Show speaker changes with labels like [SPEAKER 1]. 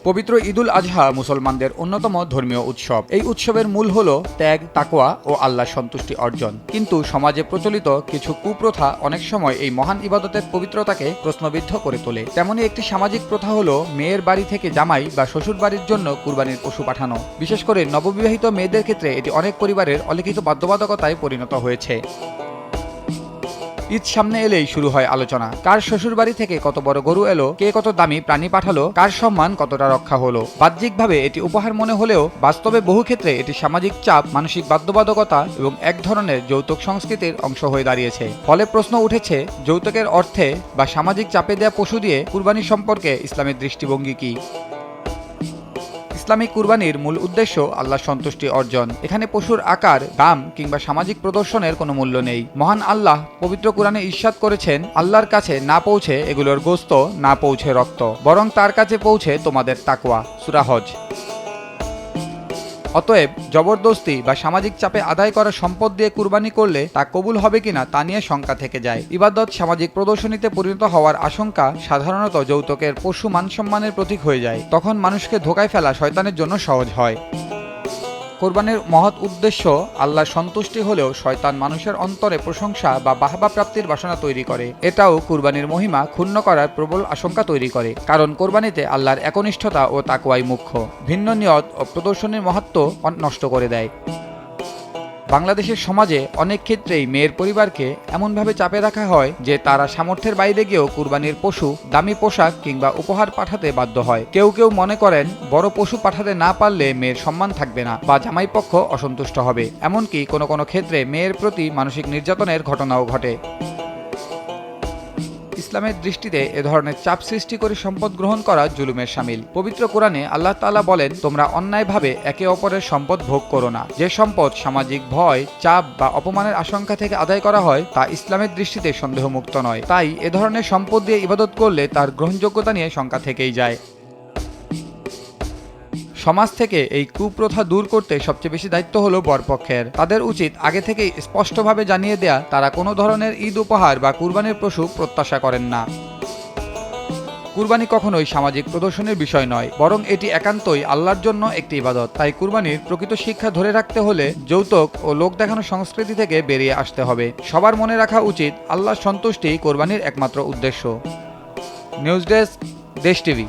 [SPEAKER 1] পবিত্র ঈদুল আজহা মুসলমানদের অন্যতম ধর্মীয় উৎসব। এই উৎসবের মূল হল ত্যাগ, তাকওয়া ও আল্লাহর সন্তুষ্টি অর্জন। কিন্তু সমাজে প্রচলিত কিছু কুপ্রথা অনেক সময় এই মহান ইবাদতের পবিত্রতাকে প্রশ্নবিদ্ধ করে তোলে। তেমনই একটি সামাজিক প্রথা হলো মেয়ের বাড়ি থেকে জামাই বা শ্বশুর বাড়ির জন্য কুরবানির পশু পাঠানো। বিশেষ করে নববিবাহিত মেয়েদের ক্ষেত্রে এটি অনেক পরিবারের অলিখিত বাধ্যবাধকতায় পরিণত হয়েছে। ঈদ সামনে এলেই শুরু হয় আলোচনা। কার শ্বশুর বাড়ি থেকে কত বড় গরু এলো, কে কত দামি প্রাণী পাঠালো, কার সম্মান কতটা রক্ষা হলো। বাহ্যিকভাবে এটি উপহার মনে হলেও বাস্তবে বহু ক্ষেত্রে এটি সামাজিক চাপ, মানসিক বাধ্যবাধকতা এবং এক ধরনের যৌতুক সংস্কৃতির অংশ হয়ে দাঁড়িয়েছে। ফলে প্রশ্ন উঠেছে, যৌতুকের অর্থে বা সামাজিক চাপে দেয়া পশু দিয়ে কুরবানি সম্পর্কে ইসলামের দৃষ্টিভঙ্গি কি? ইসলামিক কুরবানির মূল উদ্দেশ্য আল্লাহর সন্তুষ্টি অর্জন। এখানে পশুর আকার, দাম কিংবা সামাজিক প্রদর্শনের কোনো মূল্য নেই। মহান আল্লাহ পবিত্র কুরআনে ইরশাদ করেছেন, আল্লাহর কাছে না পৌঁছে এগুলোর গোশত, না পৌঁছে রক্ত, বরং তার কাছে পৌঁছে তোমাদের তাকওয়া। সূরা হজ। অতএব জবরদস্তি বা সামাজিক চাপে আদায় করা সম্পদ দিয়ে কুরবানি করলে তা কবুল হবে কিনা তা নিয়ে শঙ্কা থেকে যায়। ইবাদত সামাজিক প্রদর্শনীতে পরিণত হওয়ার আশঙ্কা সাধারণত যৌতুকের পশু মানসম্মানের প্রতীক হয়ে যায়। তখন মানুষকে ধোঁকায় ফেলা শয়তানের জন্য সহজ হয়। কোরবানির মহৎ উদ্দেশ্য আল্লাহর সন্তুষ্টি হলেও শয়তান মানুষের অন্তরে প্রশংসা বা বাহবা প্রাপ্তির বাসনা তৈরি করে। এটাও কুরবানির মহিমা ক্ষুণ্ণ করার প্রবল আশঙ্কা তৈরি করে। কারণ কোরবানিতে আল্লাহর একনিষ্ঠতা ও তাকওয়াই মুখ্য। ভিন্ন নিয়ত ও প্রদর্শনীর মাহাত্ম্য নষ্ট করে দেয়। বাংলাদেশের সমাজে অনেক ক্ষেত্রেই মেয়ের পরিবারকে এমনভাবে চাপে রাখা হয় যে তারা সামর্থ্যের বাইরে গিয়েও কুরবানির পশু, দামি পোশাক কিংবা উপহার পাঠাতে বাধ্য হয়। কেউ কেউ মনে করেন বড় পশু পাঠাতে না পারলে মেয়ের সম্মান থাকবে না বা জামাইপক্ষ অসন্তুষ্ট হবে। এমনকি কোনো কোনো ক্ষেত্রে মেয়ের প্রতি মানসিক নির্যাতনের ঘটনাও ঘটে। ইসলামের দৃষ্টিতে এ ধরনের চাপ সৃষ্টি করে সম্পদ গ্রহণ করা জুলুমের শামিল। পবিত্র কোরআনে আল্লাহ তাআলা বলেন, তোমরা অন্যায়ভাবে একে অপরের সম্পদ ভোগ করো না। যে সম্পদ সামাজিক ভয়, চাপ বা অপমানের আশঙ্কা থেকে আদায় করা হয় তা ইসলামের দৃষ্টিতে সন্দেহমুক্ত নয়। তাই এ ধরনের সম্পদ দিয়ে ইবাদত করলে তার গ্রহণযোগ্যতা নিয়ে শঙ্কা থেকেই যায়। সমাজ থেকে এই কুপ্রথা দূর করতে সবচেয়ে বেশি দায়িত্ব হলো বরপক্ষের। তাদের উচিত আগে থেকেই স্পষ্টভাবে জানিয়ে দেয়া তারা কোনো ধরনের ঈদ উপহার বা কুরবানির পশু প্রত্যাশা করেন না। কুরবানি কখনোই সামাজিক প্রদর্শনের বিষয় নয়, বরং এটি একান্তই আল্লাহর জন্য একটি ইবাদত। তাই কুরবানির প্রকৃত শিক্ষা ধরে রাখতে হলে যৌতুক ও লোক দেখানো সংস্কৃতি থেকে বেরিয়ে আসতে হবে। সবার মনে রাখা উচিত, আল্লাহর সন্তুষ্টি কোরবানির একমাত্র উদ্দেশ্য। নিউজ ডেস্ক, দেশ টিভি।